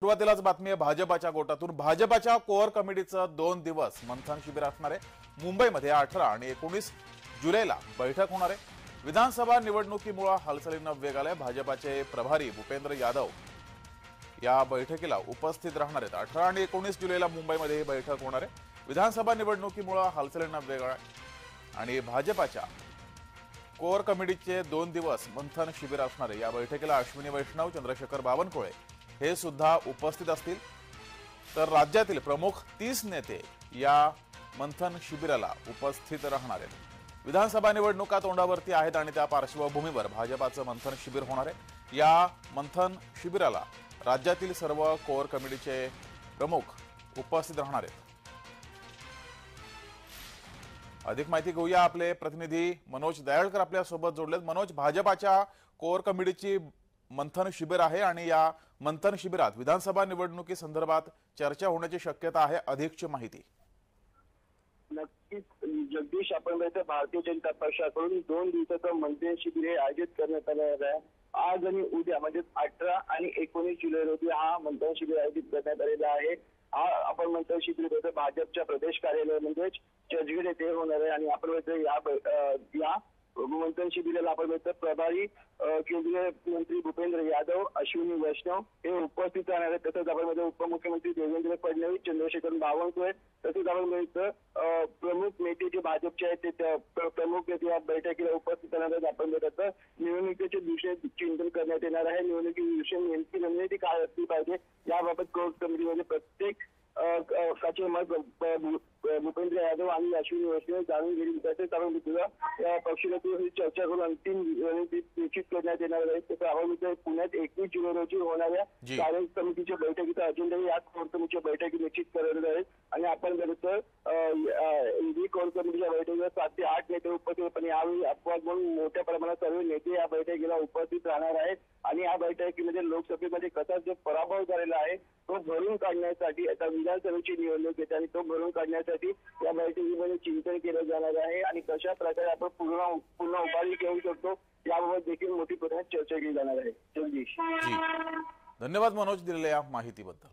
सुरुवातीलाच बातमी आहे भाजपाच्या गोटातून। भाजपाच्या कोअर कमिटीचं 2 दिवस मंथन शिबिर असणार आहे। मुंबईमध्ये 18 आणि 19 जुलैला बैठक होणार आहे। विधानसभा निवडणुकीमुळे हालचालींना वेग आलाय। भाजपाचे प्रभारी भूपेंद्र यादव या बैठकीला उपस्थित राहणार आहेत। 18 आणि 19 जुलैला मुंबईमध्ये ही बैठक होणार आहे। विधानसभा निवडणुकीमुळे हालचालींना वेग आलाय आणि भाजपाच्या कोअर कमिटीचे 2 दिवस मंथन शिबिर असणार आहे। या बैठकीला अश्विनी वैष्णव, चंद्रशेखर बावनकुळे हे सुद्धा उपस्थित असतील। तर राज्यातील प्रमुख 30 नेते या मंथन शिबिराला उपस्थित राहणार आहेत। विधानसभा निवडणुका तोंडावरती आहेत आणि त्या पार्श्वभूमीवर भाजपाचं मंथन शिबिर होणार आहे। या मंथन शिबिराला राज्यातील सर्व कोअर कमिटीचे प्रमुख उपस्थित राहणार आहेत। अधिक माहिती घेऊया, आपले प्रतिनिधी मनोज दयाळकर आपल्या सोबत जोडलेत। मनोज, भाजपाच्या कोअर कमिटीची मंथन शिबिर आहे आणि या मंथन शिबिरात विधानसभा निवडणुकी संदर्भात चर्चा होण्याची शक्यता आहे। अधिकची माहिती। नक्कीच जगदीश, आपण भारतीय जनता पक्षाकडून 2 दिवसाचं मंथन शिबिर आयोजित करण्यात आलं आहे। आज आणि उद्या म्हणजे 18 आणि 19 जुलै रोजी हा मंथन शिबिर आयोजित करण्यात आलेला आहे। आपण मंथन शिबिर भाजपच्या प्रदेश कार्यालय म्हणजे चर्चगेट येथे होणार आहे आणि आपण या मंथन शिबिराला आपण प्रभारी केंद्रीय मंत्री भूपेंद्र यादव, अश्विनी वैष्णव हे उपस्थित राहणार आहेत। तसंच आपण उपमुख्यमंत्री देवेंद्र फडणवीस, चंद्रशेखर बावनकुळे तसेच आपण प्रमुख नेते जे भाजपचे आहेत ते प्रमुख नेते या बैठकीला उपस्थित राहणार आहेत। आपण निवडणुकीच्या दिवशी चिंतन करण्यात येणार आहे। निवडणुकीच्या दिवशी नेमकी रणनीती काय असली पाहिजे याबाबत कोर कमिटीमध्ये प्रत्येक मत भूपेंद्र यादव आणि अश्विनी वैष्णव जाणून घेतली। तसेच आपण पक्षाला चर्चा करून अंतिम रणनीती निश्चित करण्यात येणार आहे। तसं आपण पुण्यात 21 जुलै रोजी होणाऱ्या कार्य समितीच्या बैठकीचा अजेंडा या कोर कमिटीच्या बैठकीत निश्चित करण्यात आहे आणि आपण कोर कमिटीच्या बैठकीला 7 ते 8 नेते उपस्थित पण यावेळी अपवाद म्हणून मोठ्या प्रमाणात सर्व नेते या बैठकीला उपस्थित राहणार आहेत आणि या बैठकीमध्ये लोकसभेमध्ये कसा जो पराभव झालेला आहे तो भरून काढण्यासाठी आता विधानसभेची निवडणूक येते आणि तो भरून काढण्यासाठी या बैठकीमध्ये चिंतन केलं जाणार आहे आणि कशा प्रकारे आपण पूर्ण उभारी घेऊ शकतो याबाबत देखील मोठी प्रमाणात चर्चा केली जाणार आहे। जगदीश, धन्यवाद मनोज दिलेल्या या माहितीबद्दल।